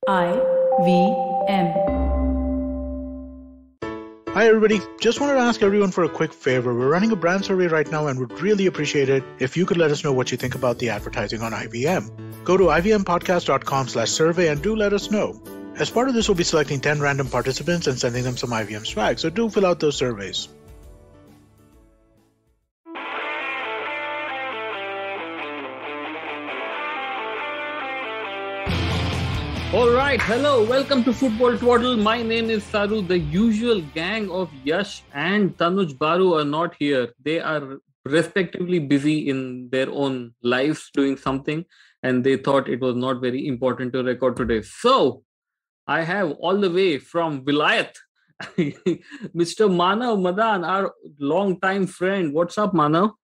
IVM. Hi everybody, just wanted to ask everyone for a quick favor. We're running a brand survey right now and would really appreciate it if you could let us know what you think about the advertising on IVM. Go to ivmpodcast.com/survey and do let us know. As part of this, we'll be selecting 10 random participants and sending them some IVM swag, so do fill out those surveys. All right, hello, welcome to Football Twaddle. My name is Saru. The usual gang of Yash and Tanuj Baru are not here. They are respectively busy in their own lives doing something, and they thought it was not very important to record today. So, I have all the way from Vilayat, Mr. Manav Madan, our long-time friend. What's up, Manav?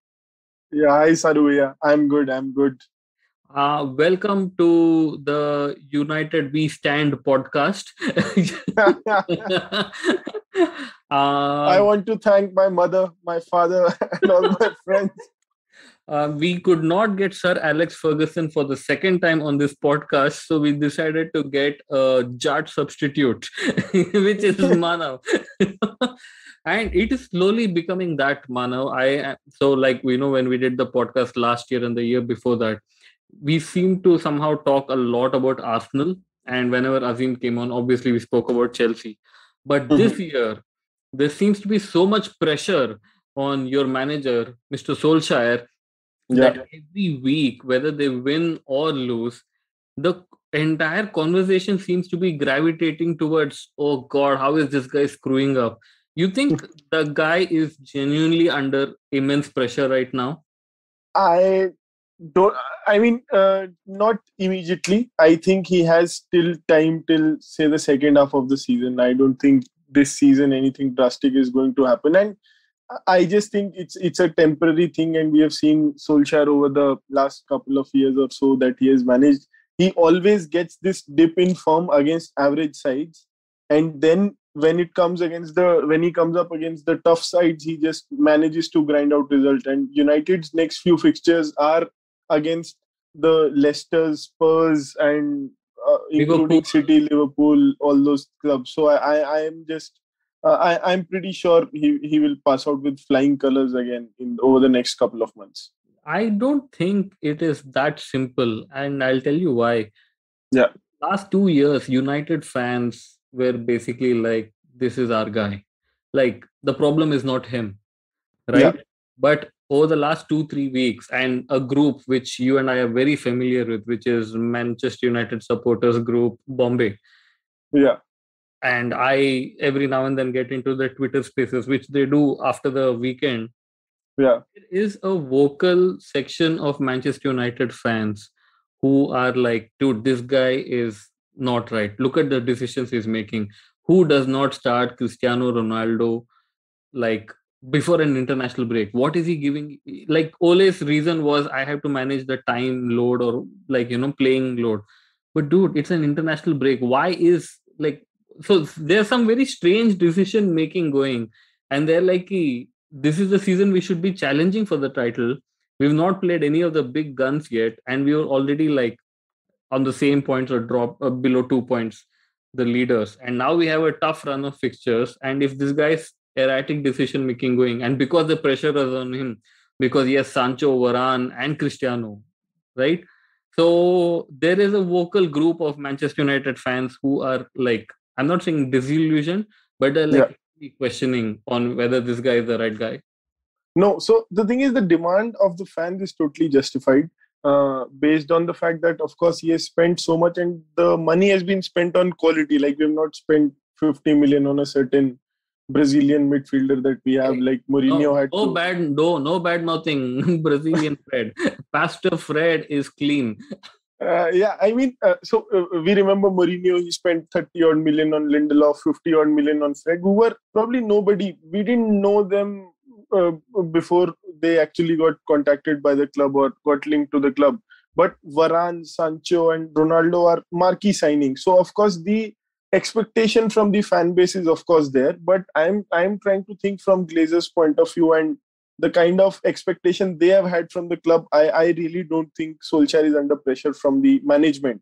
Yeah, hi Saru. Yeah, I'm good. Welcome to the United We Stand podcast. I want to thank my mother, my father, and all my friends. We could not get Sir Alex Ferguson for the second time on this podcast, so we decided to get a Jat substitute, which is Manav. And it is slowly becoming that, Manav. When we did the podcast last year and the year before that, we seem to somehow talk a lot about Arsenal. And whenever Azim came on, obviously we spoke about Chelsea. But this year, there seems to be so much pressure on your manager, Mr. Solskjaer, that every week, whether they win or lose, the entire conversation seems to be gravitating towards, oh God, how is this guy screwing up? You think the guy is genuinely under immense pressure right now? Not immediately. I think he has still time till, say, the second half of the season. I don't think this season anything drastic is going to happen. And I just think it's a temporary thing. And we have seen Solskjaer over the last couple of years or so that he has managed. He always gets this dip in form against average sides. And then when he comes up against the tough sides, he just manages to grind out result. And United's next few fixtures are against the Leicester, Spurs, and including City, Liverpool, all those clubs. So I'm pretty sure he will pass out with flying colours again over the next couple of months. I don't think it is that simple, and I'll tell you why. Yeah. Last 2 years, United fans were basically like, this is our guy. Like, the problem is not him, right? Yeah. But over the last 2-3 weeks, and a group which you and I are very familiar with, which is Manchester United supporters group, Bombay. Yeah. And I every now and then get into the Twitter spaces, which they do after the weekend. Yeah. There is a vocal section of Manchester United fans who are like, dude, this guy is not right. Look at the decisions he's making. Who does not start Cristiano Ronaldo like before an international break? What is he giving? Like, Ole's reason was, I have to manage the time load or playing load. But dude, it's an international break. Why is so there's some very strange decision making going, and they're like, this is the season we should be challenging for the title. We've not played any of the big guns yet, and we were already like on the same points or drop below 2 points, the leaders. And now we have a tough run of fixtures. And if this guy's erratic decision making going, and because the pressure is on him, because he has Sancho, Varane, and Cristiano, right? So there is a vocal group of Manchester United fans who are like, I'm not saying disillusioned, but they're like questioning on whether this guy is the right guy. No, so the thing is, the demand of the fans is totally justified. Based on the fact that, of course, he has spent so much and the money has been spent on quality. Like, we have not spent 50 million on a certain Brazilian midfielder that we have, like Mourinho had. No bad nothing. Brazilian Fred. Pastor Fred is clean. We remember Mourinho, he spent 30 odd million on Lindelof, 50 odd million on Fred, who were probably nobody. We didn't know them before they actually got contacted by the club or got linked to the club. But Varane, Sancho and Ronaldo are marquee signings. So, of course, the expectation from the fan base is, of course, there. But I'm trying to think from Glazer's point of view and the kind of expectation they have had from the club. I really don't think Solskjaer is under pressure from the management.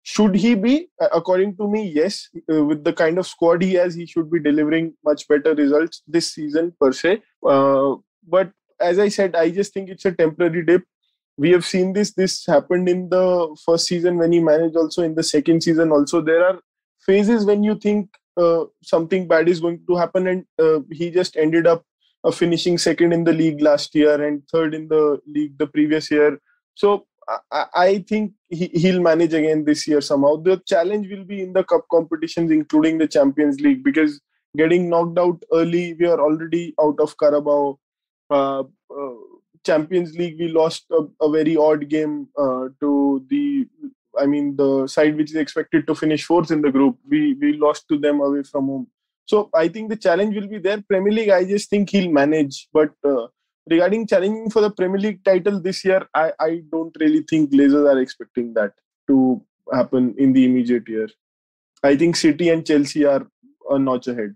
Should he be? According to me, yes. With the kind of squad he has, he should be delivering much better results this season per se. But as I said, I just think it's a temporary dip. We have seen this. This happened in the first season when he managed. Also in the second season, also there are phases when you think something bad is going to happen, and he just ended up finishing second in the league last year and third in the league the previous year. So I think he'll manage again this year somehow. The challenge will be in the cup competitions, including the Champions League, because getting knocked out early, we are already out of Carabao. Uh, uh, Champions League, we lost a very odd game to the side which is expected to finish fourth in the group. We lost to them away from home. So I think the challenge will be there. Premier League, I just think he'll manage. But regarding challenging for the Premier League title this year, I don't really think Glazers are expecting that to happen in the immediate year. I think City and Chelsea are a notch ahead.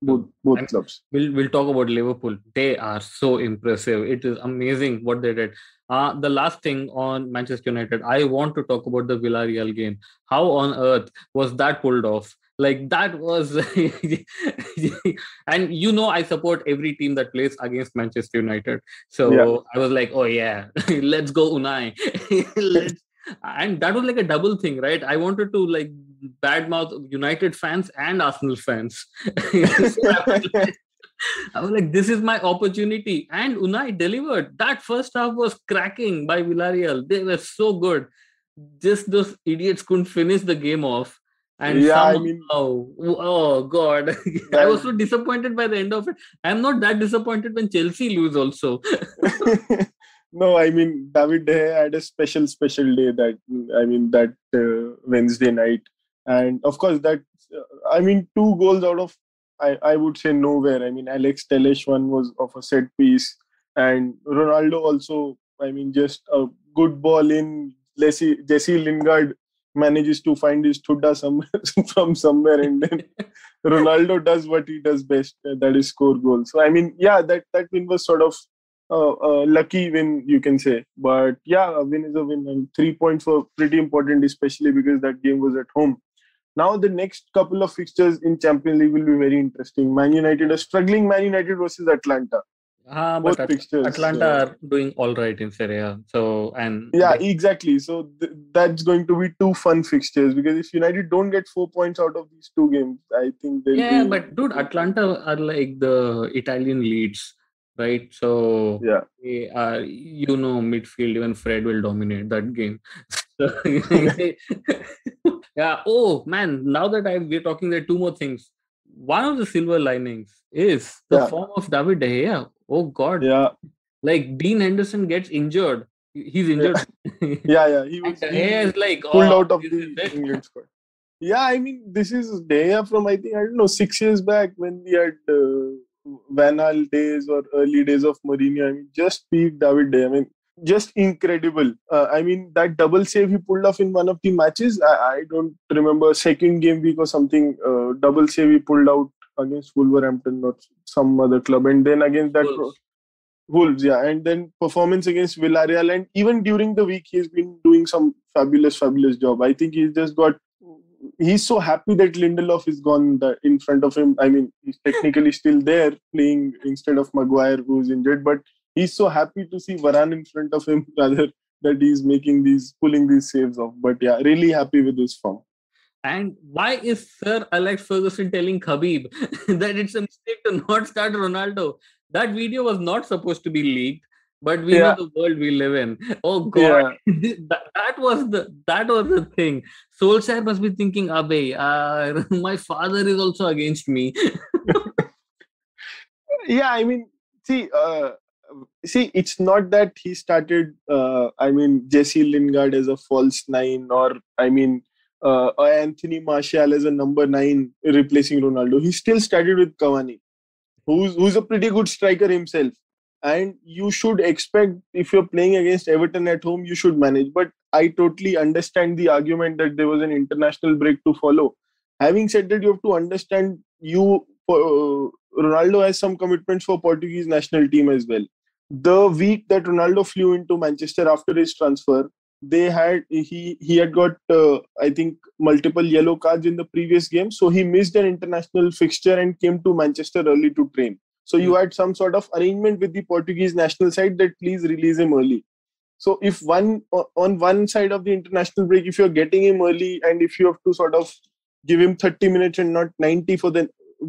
Both clubs. We'll talk about Liverpool. They are so impressive. It is amazing what they did. The last thing on Manchester United, I want to talk about the Villarreal game. How on earth was that pulled off? Like that was, and I support every team that plays against Manchester United. So yeah. I was like, oh yeah, let's go Unai. And that was like a double thing, right? I wanted to like badmouth United fans and Arsenal fans. I was like, this is my opportunity. And Unai delivered. That first half was cracking by Villarreal. They were so good. Just those idiots couldn't finish the game off. And oh God, I was so disappointed by the end of it. I'm not that disappointed when Chelsea lose also. No, I mean, David De Gea had a special day that Wednesday night. And of course, that, 2 goals out of, I would say, nowhere. I mean, Alex Telles one was of a set piece. And Ronaldo also, just a good ball in. Jesse Lingard manages to find his Tudda from somewhere. And then Ronaldo does what he does best, that is score goals. So, that win was sort of lucky win, you can say. But yeah, a win is a win, and 3 points were pretty important, especially because that game was at home. Now the next couple of fixtures in Champions League will be very interesting. A struggling Man United versus Atlanta. But Atlanta are doing all right in Serie A. So exactly. So that's going to be 2 fun fixtures, because if United don't get 4 points out of these 2 games, I think they'll but dude, Atlanta are like the Italian Leeds. Right, so they are, midfield. Even Fred will dominate that game. Yeah. Oh man, now that we're talking, there are 2 more things. One of the silver linings is the form of David De Gea. Oh God. Yeah. Like Dean Henderson gets injured. He's injured. He was. De Gea is like pulled out of the England squad. Yeah, this is De Gea from 6 years back when we had. Van Gaal days or early days of Mourinho. Just peak David De Gea. Just incredible. That double save he pulled off in one of the matches. I don't remember, second game week or something. Double save he pulled out against Wolverhampton or some other club, and then against that Wolves. And then performance against Villarreal, and even during the week he's been doing some fabulous job. I think he's so happy that Lindelof is gone in front of him. He's technically still there playing instead of Maguire, who's injured, but he's so happy to see Varane in front of him, rather, that he's pulling these saves off. But yeah, really happy with his form. And why is Sir Alex Ferguson telling Khabib that it's a mistake to not start Ronaldo? That video was not supposed to be leaked. But we know the world we live in. Oh God, that was the thing. Solskjaer must be thinking, Abe, my father is also against me. See, it's not that he started, Jesse Lingard as a false 9, or Anthony Martial as a number 9 replacing Ronaldo. He still started with Cavani, who's a pretty good striker himself. And you should expect, if you're playing against Everton at home, you should manage. But I totally understand the argument that there was an international break to follow. Having said that, you have to understand Ronaldo has some commitments for Portuguese national team as well. The week that Ronaldo flew into Manchester after his transfer, he had got I think multiple yellow cards in the previous game, so he missed an international fixture and came to Manchester early to train. So you had some sort of arrangement with the Portuguese national side that please release him early. So if on one side of the international break, if you're getting him early and if you have to sort of give him 30 minutes and not 90 for the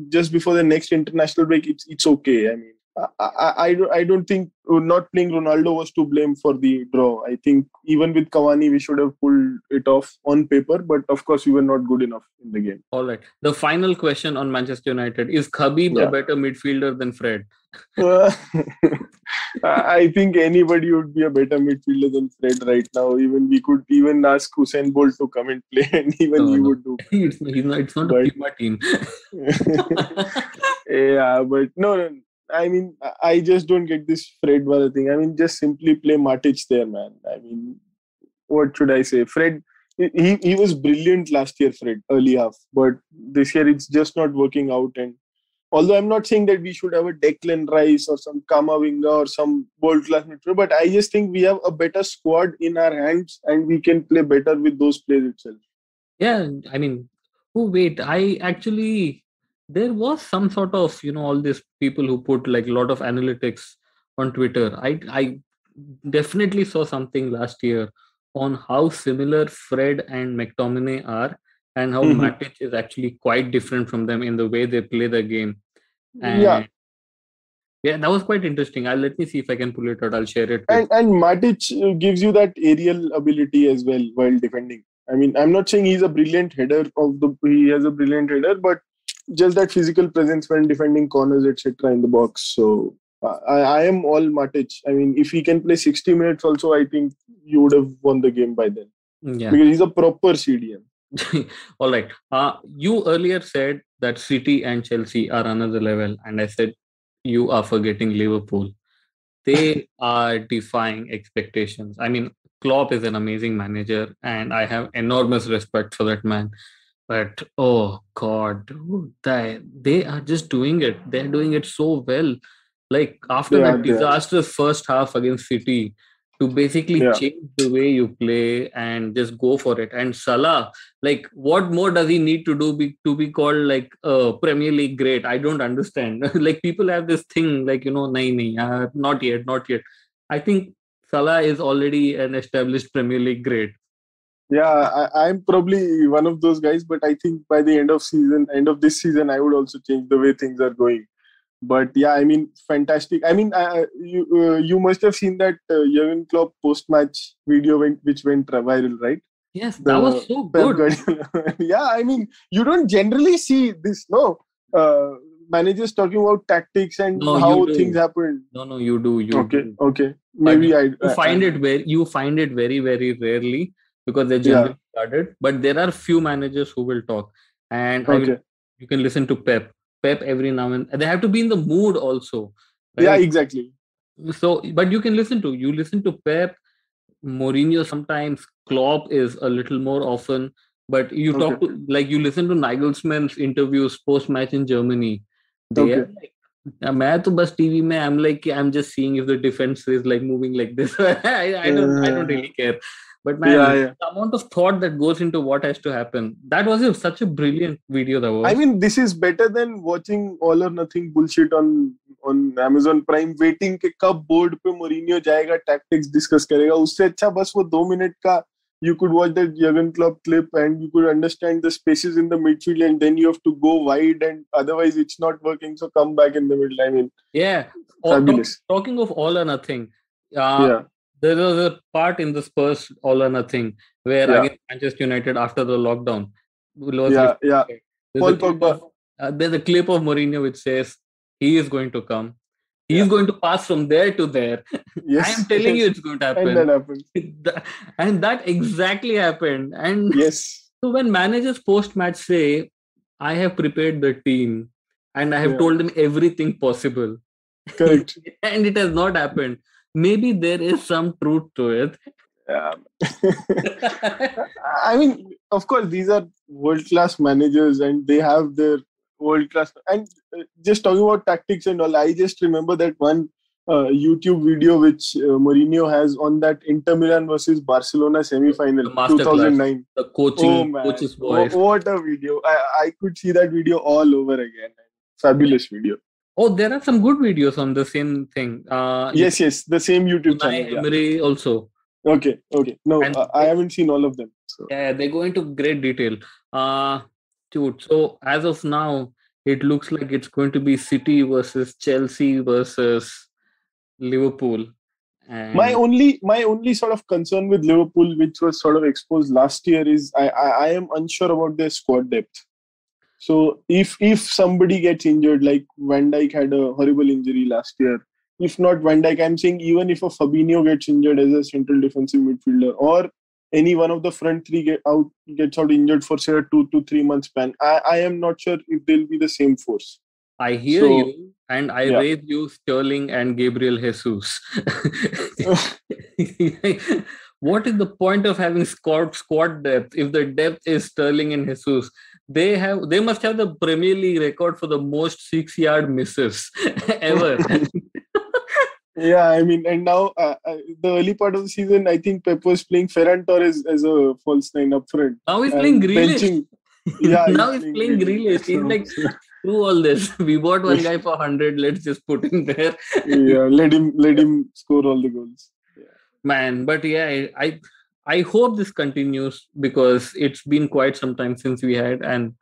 just before the next international break, it's okay. I mean, I don't think not playing Ronaldo was to blame for the draw. I think even with Cavani, we should have pulled it off on paper, but of course we were not good enough in the game. All right. The final question on Manchester United: is Khabib a better midfielder than Fred? I think anybody would be a better midfielder than Fred right now. We could even ask Usain Bolt to come and play, and even he would do. It's not a Pima team. Yeah, but no. I mean, I just don't get this Fred Vara thing. I mean, just simply play Matic there, man. I mean, what should I say? Fred, he was brilliant last year, Fred, early half. But this year, it's just not working out. And although I'm not saying that we should have a Declan Rice or some Kamavinga or some world-class midfielder, but I just think we have a better squad in our hands and we can play better with those players itself. Yeah, I mean, there was some sort of, all these people who put like a lot of analytics on Twitter. I definitely saw something last year on how similar Fred and McTominay are and how Matic is actually quite different from them in the way they play the game. And yeah, that was quite interesting. Let me see if I can pull it out. I'll share it. And Matic gives you that aerial ability as well while defending. I mean, I'm not saying he's a brilliant header he has a brilliant header, but just that physical presence when defending corners, etc. in the box. So I am all Matic. I mean, if he can play 60 minutes also, I think you would have won the game by then. Yeah. Because he's a proper CDM. All right. You earlier said that City and Chelsea are another level. And I said, you are forgetting Liverpool. They are defying expectations. I mean, Klopp is an amazing manager and I have enormous respect for that man. But, oh God, dude, they are just doing it. They're doing it so well. Like after that disastrous first half against City, to basically change the way you play and just go for it. And Salah, like what more does he need to do to be called like a Premier League great? I don't understand. Like people have this thing like, not yet. I think Salah is already an established Premier League great. Yeah, I'm probably one of those guys, but I think by the end of this season, I would also change the way things are going. But yeah, I mean, fantastic. I mean, you must have seen that Jurgen Klopp post-match video which went viral, right? Yes, that was so good. Yeah, I mean, you don't generally see this, no? Managers talking about tactics and how things happen. No, you do. Okay. Maybe you find it very, very rarely. Because they're generally started, but there are few managers who will talk, and you can listen to Pep every now and they have to be in the mood also. Right? Yeah, exactly. So, but you listen to Pep, Mourinho sometimes, Klopp is a little more often, but you talk to you listen to Nagelsmann's interviews post match in Germany. They are like, मैं तो बस TV में I'm just seeing if the defense is like moving like this. I don't really care. But man, the amount of thought that goes into what has to happen. That was such a brilliant video. That was. I mean, this is better than watching all or nothing bullshit on Amazon Prime, waiting कि कब board पे Mourinho जाएगा, tactics discuss करेगा. उससे अच्छा बस वो 2 minute का you could watch that Jurgen Klopp clip and you could understand the spaces in the midfield, and then you have to go wide, and otherwise it's not working. So come back in the middle. I mean, fabulous. Talking of all or nothing, there was a part in the Spurs all or nothing where against Manchester United after the lockdown. Paul Pogba. There's a clip of Mourinho which says he is going to come. He is going to pass from there to there. Yes, I am telling you it's going to happen. And that happened. And that exactly happened. And so when managers post-match say, I have prepared the team and I have told them everything possible. Correct. And it has not happened. Maybe there is some truth to it. I mean, of course, these are world-class managers and they have their world-class. And just talking about tactics and all, I just remember that one YouTube video which Mourinho has on that Inter Milan versus Barcelona semi-final The masterclass, 2009. the Oh man, coach's voice. what a video! I could see that video all over again. Fabulous video. Oh, there are some good videos on the same thing. Yes, the same YouTube Unai channel. Yeah. Emery also. Okay. No, And I haven't seen all of them. So. Yeah, they go into great detail. Dude, so as of now, it looks like it's going to be City versus Chelsea versus Liverpool. And My only sort of concern with Liverpool, which was sort of exposed last year, is I am unsure about their squad depth. So if somebody gets injured, like Van Dijk had a horrible injury last year, if not Van Dijk, I'm saying even if a Fabinho gets injured as a central defensive midfielder, or any one of the front three gets out injured for say a 2 to 3 month span, I am not sure if they'll be the same force. I hear you, and I raise you Sterling and Gabriel Jesus. What is the point of having squad depth if the depth is Sterling and Jesus? They must have the Premier League record for the most 6-yard misses ever. Yeah, I mean, and now the early part of the season, I think Pep was playing Ferran Torres as a false nine up front. Now he's playing Grealish. Yeah, now he's playing Grealish. He's like, through all this, we bought one guy for 100. Let's just put him there. Yeah, let him score all the goals. Yeah. Man, but yeah, I hope this continues because it's been quite some time since we had an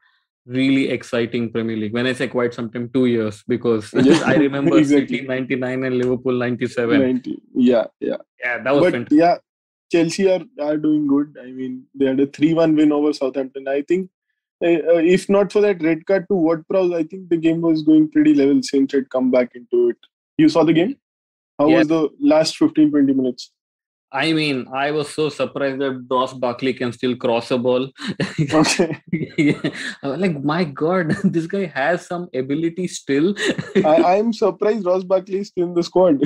really exciting Premier League. When I say quite some time, 2 years, because I remember exactly. City 99 and Liverpool 97. 90. Yeah, that was fantastic. Yeah, Chelsea are doing good. I mean, they had a 3-1 win over Southampton. I think if not for that red card to Ward-Prowse, I think the game was going pretty level. Saints had come back into it. You saw the game? How was the last 15-20 minutes? I mean, I was so surprised that Ross Barkley can still cross a ball. Okay. I was like, my God, this guy has some ability still. I'm surprised Ross Barkley is still in the squad.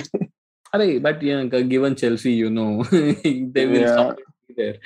But given Chelsea, they will somewhere be there.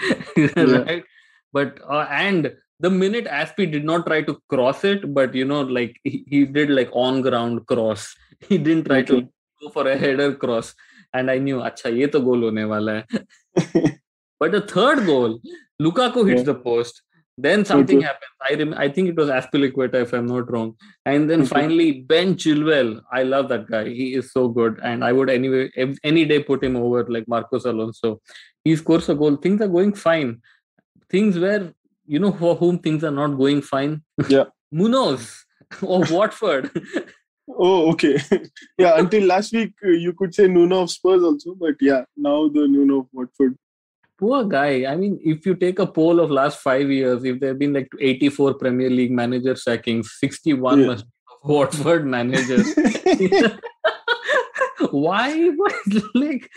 Right? But, and the minute Aspie did not try to cross it, but, like he did like on ground cross. He didn't try to go for a header cross. And I knew, acha, ye to goal hone wala hai. But the third goal, Lukaku hits the post. Then something happens. I think it was Azpilicueta, if I'm not wrong. And then finally, Ben Chilwell. I love that guy. He is so good. And I would any day put him over like Marcos Alonso. He scores a goal. Things are going fine. Things where, for whom things are not going fine. Yeah. Munoz of Watford. Oh, okay. Yeah, until last week, you could say Nuno of Spurs also. But yeah, now the Nuno of Watford. Poor guy. I mean, if you take a poll of last 5 years, if there have been like 84 Premier League manager sackings, 61 must be of Watford managers. Why? Like,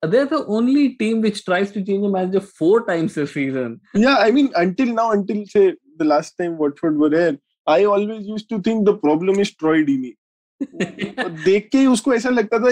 they're the only team which tries to change a manager 4 times a season. Yeah, I mean, until say the last time Watford were there, I always used to think the problem is Troy Deeney. देख के उसको ऐसा लगता था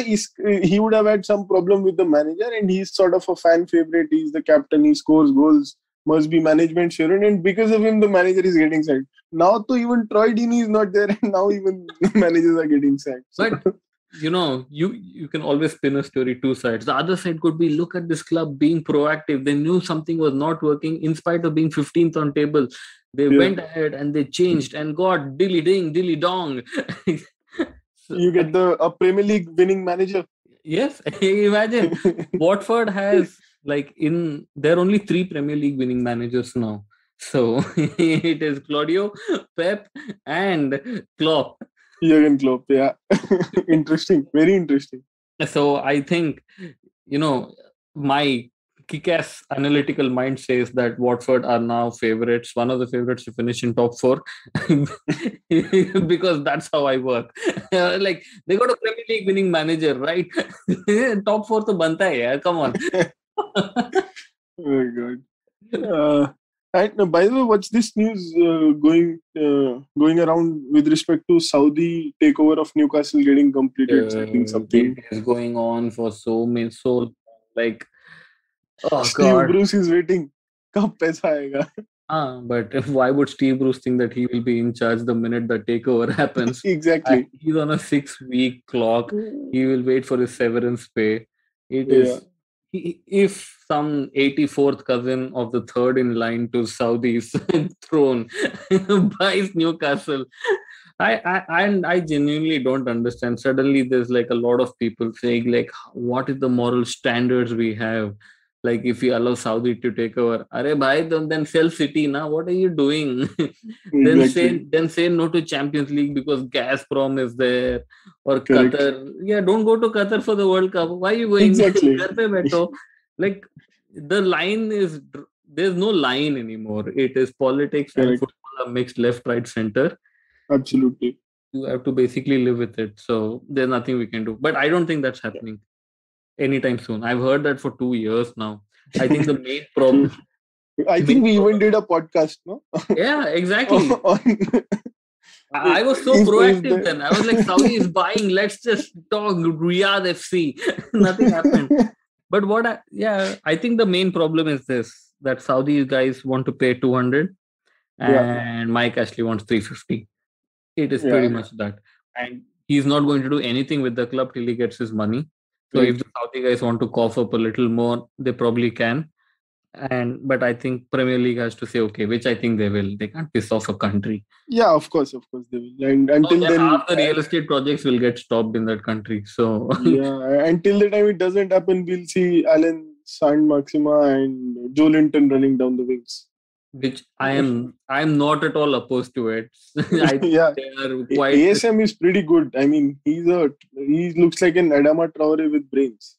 he would have had some problem with the manager, and he's sort of a fan favorite. He's the captain. He scores goals. Must be management sure, and because of him, the manager is getting sacked. Now, to even Troy Deeney is not there, and now even the managers are getting sacked. So. But you can always spin a story 2 sides. The other side could be, look at this club being proactive. They knew something was not working in spite of being 15th on table. They went ahead and they changed and got dilly ding, dilly dong. You get a Premier League winning manager. Yes, imagine. Watford has there are only 3 Premier League winning managers now. So it is Claudio, Pep, and Klopp. Jurgen Klopp, yeah. Interesting, very interesting. So I think, my kick-ass analytical mind says that Watford are now favorites, one of the favorites to finish in top 4, because that's how I work. Like, they got a Premier League winning manager, right? Top 4 to banta hai yaar, come on. Very good. And by the way, what's this news going around with respect to Saudi takeover of Newcastle getting completed? I think something is going on for so like, oh Steve God. Bruce is waiting. कब पैसा आएगा? But why would Steve Bruce think that he will be in charge the minute the takeover happens? Exactly. He's on a 6-week clock. He will wait for his severance pay. It Yeah. is if some 84th cousin of the third in line to Saudi's throne buys Newcastle. I genuinely don't understand. Suddenly there's like a lot of people saying like, what is the moral standards we have? Like if you allow Saudi to take over, Arey bhai, then sell City now. What are you doing? Exactly. then say no to Champions League because Gazprom is there, or Correct. Qatar. Yeah, don't go to Qatar for the World Cup. Why are you going? Exactly. Ghar pe baitho. Like the line is, there's no line anymore. It is politics and Correct. football are mixed left, right, center. Absolutely. You have to basically live with it. So there's nothing we can do. But I don't think that's happening anytime soon. I've heard that for 2 years now. I think the main problem. I think we even did a podcast, no? Yeah, exactly. I was so If proactive the- then. I was like, Saudi is buying. Let's just talk Riyadh FC. Nothing happened. But I think the main problem is this: that Saudi guys want to pay 200, and Mike Ashley wants 350. It is pretty Yeah. much that, and he's not going to do anything with the club till he gets his money. So if the Saudi guys want to cough up a little more, they probably can. But I think Premier League has to say okay, which I think they will. They can't piss off a country. Yeah, of course they will. And until Then then, half the real estate projects will get stopped in that country. So yeah, until the time it doesn't happen, we'll see Alan San Maxima and Joe Linton running down the wings. which I'm not at all opposed to it. I think Yeah. they are quite. ASM is pretty good. I mean, he looks like an Adama Traore with brains.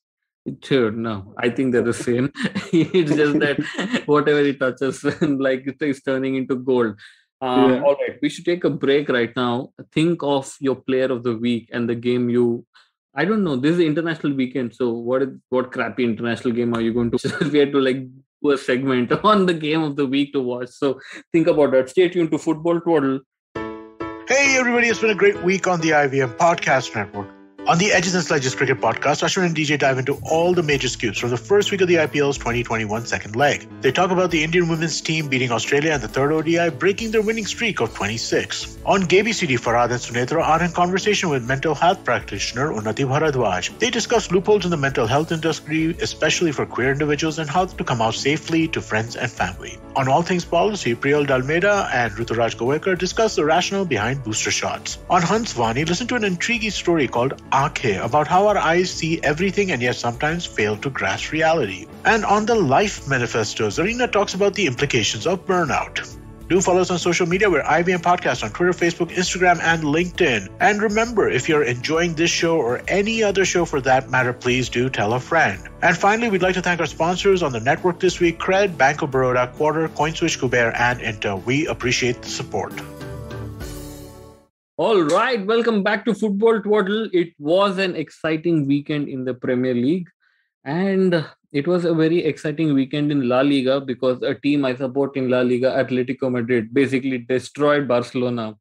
Sure, no, I think they're the same. It's just that whatever he touches, like it is turning into gold. Yeah. All right, we should take a break right now. Think of your player of the week and the game you. I don't know. This is international weekend, so what crappy international game are you going to? We had to like do a segment on the game of the week to watch. So think about that. Stay tuned to Football Twaddle. Hey everybody, it's been a great week on the IVM Podcast Network. On the Edges and Sledges Cricket Podcast, Ashwin and DJ dive into all the major scoops from the first week of the IPL's 2021 second leg. They talk about the Indian women's team beating Australia in the third ODI, breaking their winning streak of 26. On KBCD, Farhad and Sunetra are in conversation with mental health practitioner Unnati Bharadwaj. They discuss loopholes in the mental health industry, especially for queer individuals, and how to come out safely to friends and family. On All Things Policy, Priyal Dalmeda and Ruturaj Govekar discuss the rationale behind booster shots. On Hans Vani, listen to an intriguing story called Aankhein about how our eyes see everything and yet sometimes fail to grasp reality. And on the Life Manifesto, Zarina talks about the implications of burnout. Do follow us on social media. We're IBM Podcast on Twitter, Facebook, Instagram, and LinkedIn. And remember, if you're enjoying this show or any other show for that matter, please do tell a friend. And finally, we'd like to thank our sponsors on the network this week: Cred, Bank of Baroda, Quarter, CoinSwitch, Kuber, and Inter. We appreciate the support. All right, welcome back to Football Twaddle. It was an exciting weekend in the Premier League, and it was a very exciting weekend in La Liga because a team I support in La Liga, Atletico Madrid, basically destroyed Barcelona,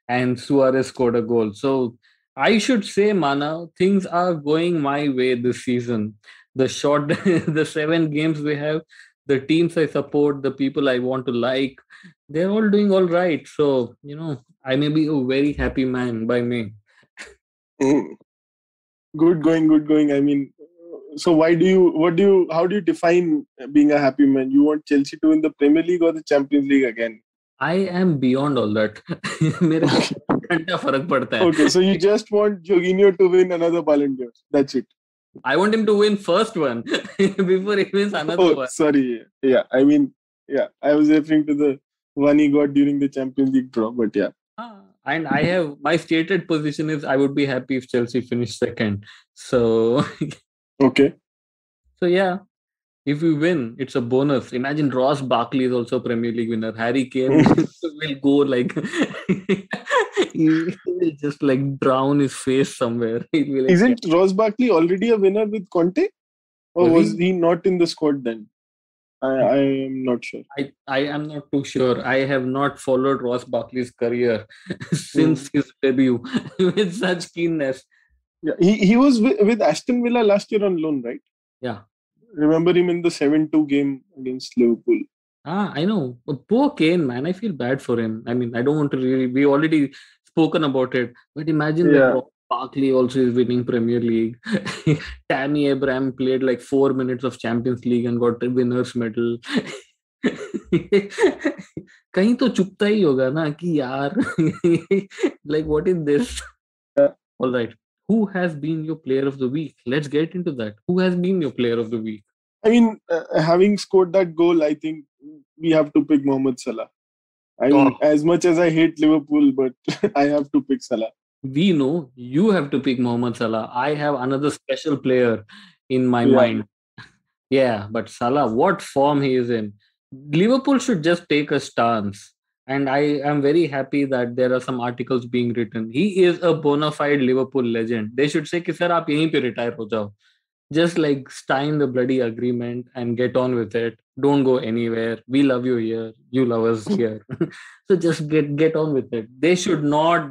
and Suarez scored a goal. So I should say, Mana, things are going my way this season. The 7 games we have, the teams I support, the people I want to like, they're all doing all right. So, I may be a very happy man by May. Good going. I mean, so how do you define being a happy man? You want Chelsea to win the Premier League or the Champions League again? I am beyond all that. मेरे को घंटा फर्क पड़ता है. Okay, so you just want Jorginho to win another Ballon d'Or. That's it. I want him to win first one before he wins another one. Sorry. Yeah, I mean, I was referring to the one he got during the Champions League draw, but yeah. And my stated position is I would be happy if Chelsea finished second. So, okay. So yeah, if we win, it's a bonus. Imagine Ross Barkley is also Premier League winner. Harry Kane will go like he will just like drown his face somewhere. Isn't Ross Barkley already a winner with Conte, or was he not in the squad then? I am not sure. I am not too sure. I have not followed Ross Barkley's career since his debut with such keenness. Yeah, he was with Aston Villa last year on loan, right? Yeah. Remember him in the 7-2 game against Liverpool. I know. But poor Kane, man. I feel bad for him. I mean, I don't want to really. We already spoken about it. But imagine like Yeah. Ross Barkley also is winning Premier League. Tammy Abraham played like 4 minutes of Champions League and got the winners medal. कहीं तो चुपता ही होगा ना कि यार like what is this? All right. Who has been your player of the week? Let's get into that. Who has been your player of the week? I mean, having scored that goal, I think we have to pick Mohamed Salah. I mean, as much as I hate Liverpool, but I have to pick Salah. We know you have to pick Mohamed Salah. I have another special player in my mind. Yeah, but Salah, what form he is in. Liverpool should just take a stance. And I am very happy that there are some articles being written. He is a bona fide Liverpool legend. They should say, कि, sir, आप यहीं पे retire हो जाओ. Just like sign the bloody agreement and get on with it. Don't go anywhere. We love you here. You love us here. So just get on with it. They should not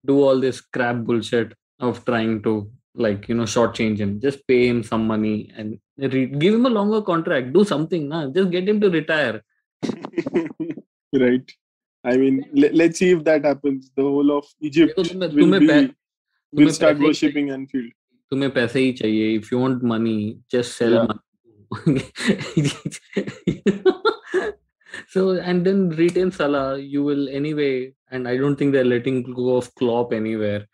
do all this crap bullshit of trying to shortchange him. Just pay him some money and give him a longer contract. Do something, nah. Just get him to retire. Right. I mean, let's see if that happens. The whole of Egypt will start worshipping Anfield. तुम्हें पैसे ही चाहिए. If you want money, just sell money. So, and then retain Salah, you will anyway, and I don't think they're letting go of Klopp anywhere.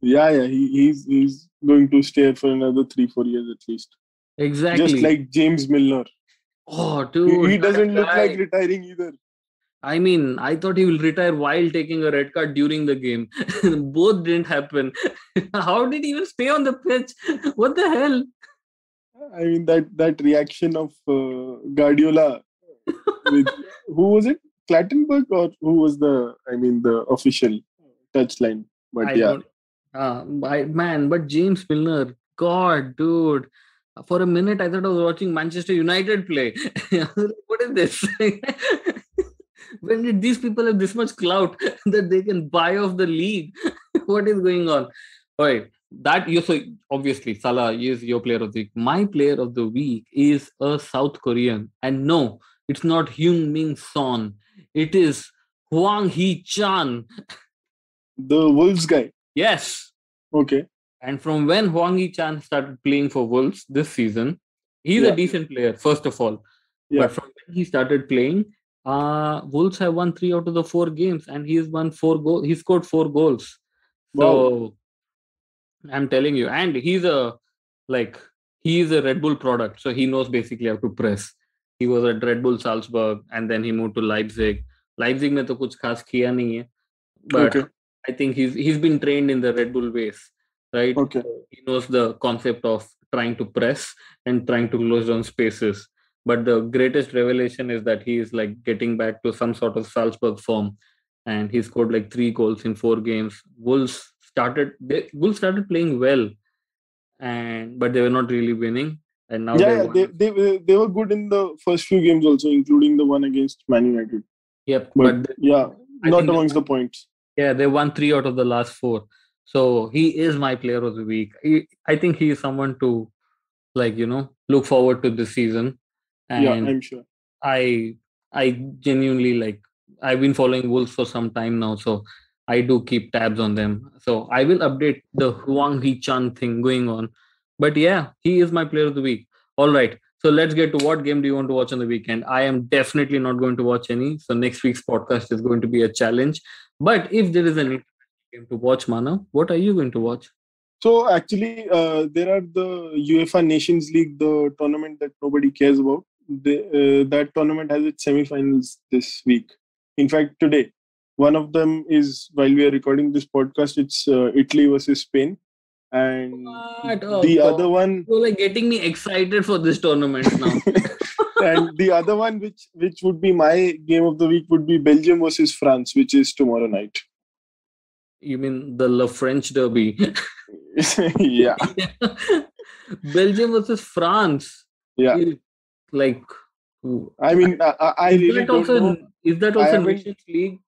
Yeah, he's going to stay for another 3-4 years at least. Exactly. Just like James Milner. Oh, dude. He doesn't look like retiring either. I mean, I thought he will retire while taking a red card during the game. Both didn't happen. How did he even stay on the pitch? What the hell? I mean, that reaction of Guardiola with, who was it? Clattenburg, or who was the official touchline? But but James Milner, God, dude. For a minute, I thought I was watching Manchester United play. What is this? When did these people have this much clout that they can buy off the league? What is going on? All right. So obviously Salah is your player of the week. My player of the week is a South Korean. And no, it's not Heung-min Son. It is Hwang Hee-chan. The Wolves guy? Yes. Okay. And from when Hwang Hee-chan started playing for Wolves this season, he's a decent player, first of all. Yeah. But from when he started playing, Wolves have won 3 out of the 4 games, and he's won 4 goals. He scored 4 goals. So I'm telling you, and he's a Red Bull product, so he knows basically how to press. He was at Red Bull Salzburg, and then he moved to Leipzig. Leipzig में तो कुछ खास किया नहीं है, but I think he's been trained in the Red Bull ways, right? Okay. So he knows the concept of trying to press and trying to close down spaces. But the greatest revelation is that he is like getting back to some sort of Salzburg form, and he scored like 3 goals in 4 games. Wolves started playing well, but they were not really winning. And now they were good in the first few games also, including the one against Man United. Yep, but not amongst the points. Yeah, they won 3 out of the last 4. So he is my player of the week. I think he is someone to look forward to this season. And I'm sure. I genuinely I've been following Wolves for some time now, so I do keep tabs on them. So I will update the Hwang Hee-chan thing going on. But yeah, he is my player of the week. All right. So let's get to what game do you want to watch on the weekend? I am definitely not going to watch any. So next week's podcast is going to be a challenge. But if there is an game to watch, Manav, what are you going to watch? So actually, there are the UEFA Nations League, the tournament that nobody cares about. That tournament has its semi-finals this week. In fact, today. One of them is, while we are recording this podcast, it's Italy versus Spain. And other one... You're getting me excited for this tournament now. And the other one, which would be my game of the week, would be Belgium versus France, which is tomorrow night. You mean the La French derby? Yeah. Belgium versus France. Yeah. I mean, I really don't know. Is that also Nations League?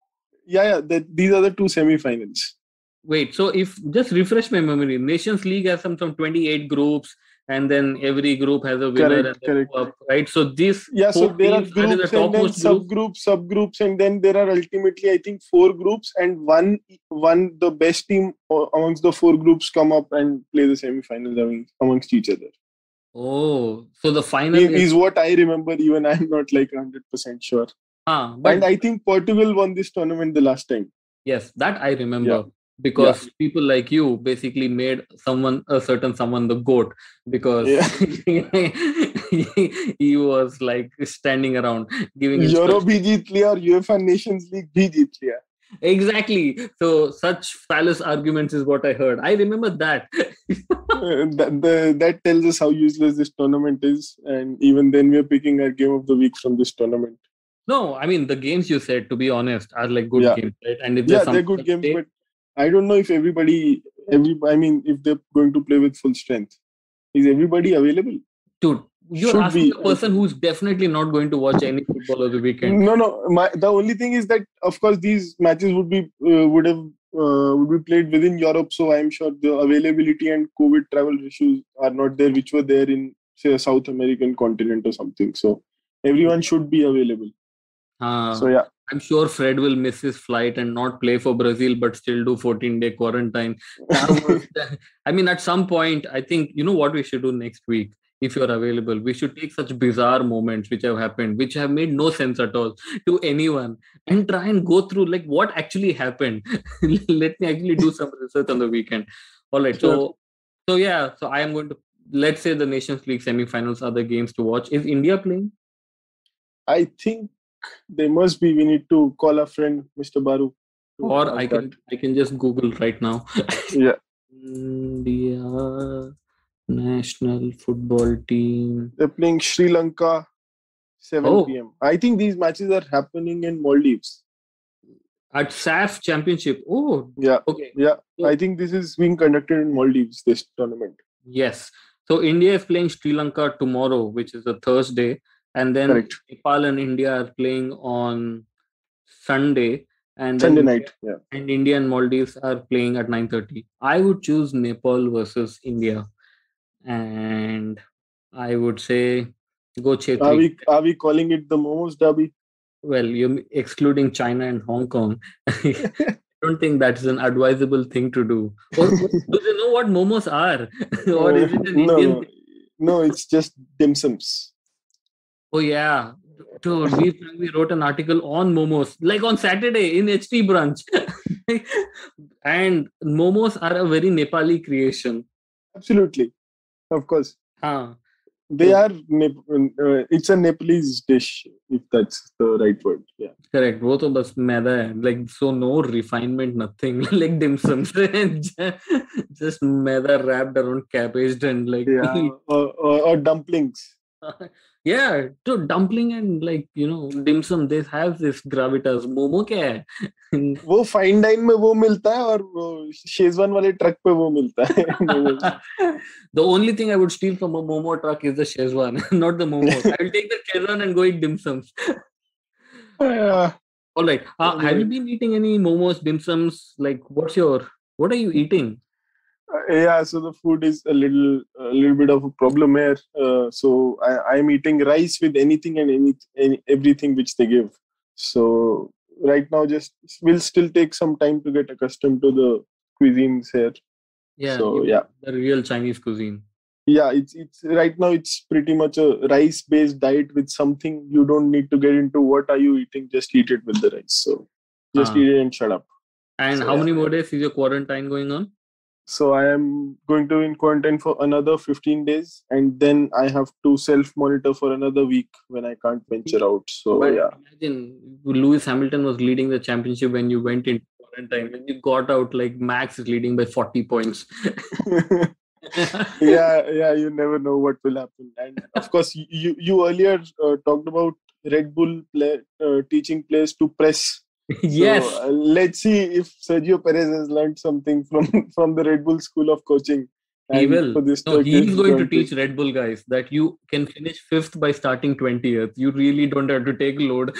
Yeah. These are the 2 semi-finals. Wait, so if just refresh my memory, Nations League has some 28 groups, and then every group has a winner and they move up, right? So these so there are teams that is groups the and then subgroups, and then there are ultimately I think 4 groups, and one the best team amongst the 4 groups come up and play the semi-finals amongst each other. Oh, so the final is what I remember. Even I'm not like 100% sure. But and I think Portugal won this tournament the last time. Yes, that I remember. Because people like you basically made a certain someone the GOAT, because he was like standing around giving Euro bhi jeet liya aur UEFA Nations League bhi jeet liya. Exactly. So such fallacious arguments is what I heard. I remember that. That tells us how useless this tournament is, and even then we're picking our game of the week from this tournament. No, I mean the games you said, to be honest, are like good games, right? And if they're good games, but I don't know if if they're going to play with full strength. Is everybody available? Dude, you're asking a person who's definitely not going to watch any football over the weekend. No. The only thing is that, of course, these matches would be played within Europe, so I'm sure the availability and COVID travel issues are not there, which were there in, say, a South American continent or something. So everyone should be available. So I'm sure Fred will miss his flight and not play for Brazil, but still do 14-day quarantine. I mean, at some point, I think, you know what we should do next week, if you're available? We should take such bizarre moments which have happened, which have made no sense at all to anyone, and try and go through like what actually happened. Let me actually do some research on the weekend. All right. Sure. So I am going to, let's say the Nations League semi-finals are the games to watch. Is India playing? I think they must be. We need to call our friend Mr. Baru. Or I can just Google right now. India national football team. They're playing Sri Lanka 7 p.m. I think these matches are happening in Maldives. At SAF Championship. Oh. Yeah. Okay. Yeah. So, I think this is being conducted in Maldives, this tournament. Yes. So India is playing Sri Lanka tomorrow, which is a Thursday. And then Nepal and India are playing on Sunday. And Sunday night. Yeah. And India and Maldives are playing at 9:30. I would choose Nepal versus India. And I would say go Chetri. Are we calling it the Momos Derby? Well, you're excluding China and Hong Kong. I don't think that's an advisable thing to do. Or, do they know what momos are? Or is it an Indian thing? No, it's just dim sums. Oh, yeah. Dude, we wrote an article on momos, like on Saturday in HT Brunch. And momos are a very Nepali creation. Absolutely. Of course. They are, it's a Nepalese dish, if that's the right word. Yeah. Correct. Both of us maida, like, so no refinement, nothing. Like dim sums. Just maida wrapped around cabbage and like. Yeah. Or dumplings. Yeah, so dumpling and like, dim sum, they have this gravitas. Momo kya hai? वो fine dine में वो मिलता है और वो Schezwan वाले truck पे वो मिलता है. The only thing I would steal from a momo truck is the Shezwan, not the momos. I will take the Shezwan and go eat dim sums. All right. Have you been eating any momos, dim sums? Like, what are you eating? So the food is a little bit of a problem here. So I'm eating rice with anything and everything which they give. So right now, we'll still take some time to get accustomed to the cuisines here. Yeah. So the real Chinese cuisine. Yeah, it's right now it's pretty much a rice-based diet with something you don't need to get into. What are you eating? Just eat it with the rice. So just eat it and shut up. And how many more days is your quarantine going on? So I am going to be in quarantine for another 15 days, and then I have to self-monitor for another week when I can't venture out. So imagine Lewis Hamilton was leading the championship when you went into quarantine. When you got out, like Max is leading by 40 points. Yeah, you never know what will happen. And of course, you earlier talked about Red Bull teaching players to press. Yes. So, let's see if Sergio Perez has learned something from the Red Bull school of coaching. He will. He's going to teach Red Bull guys that you can finish 5th by starting 20th. You really don't have to take load.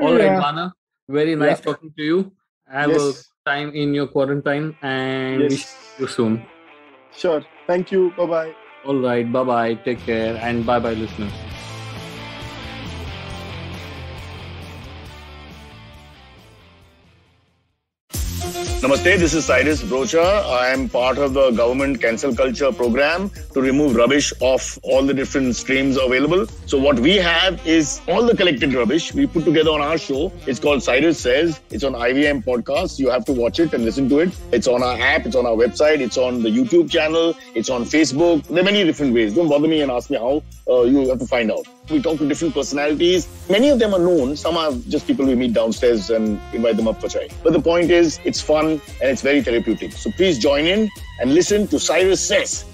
All right, Mana. Very nice talking to you. Have a time in your quarantine, and we see you soon. Sure. Thank you. Bye-bye. All right. Bye-bye. Take care. And bye-bye, listeners. Namaste, this is Cyrus Brocha. I am part of the government cancel culture program to remove rubbish off all the different streams available. So what we have is all the collected rubbish we put together on our show. It's called Cyrus Says. It's on IVM Podcast. You have to watch it and listen to it. It's on our app. It's on our website. It's on the YouTube channel. It's on Facebook. There are many different ways. Don't bother me and ask me how. You have to find out. We talk to different personalities. Many of them are known. Some are just people we meet downstairs and invite them up for chai. But the point is, it's fun and it's very therapeutic. So please join in and listen to Cyrus Says.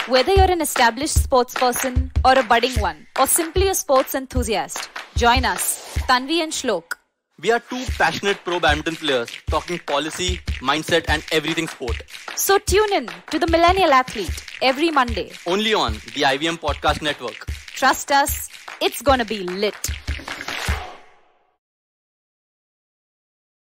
Whether you're an established sports person or a budding one, or simply a sports enthusiast, join us, Tanvi and Shlok. We are two passionate pro badminton players talking policy, mindset and everything sport. So tune in to The Millennial Athlete every Monday. Only on the IVM Podcast Network. Trust us, it's gonna be lit.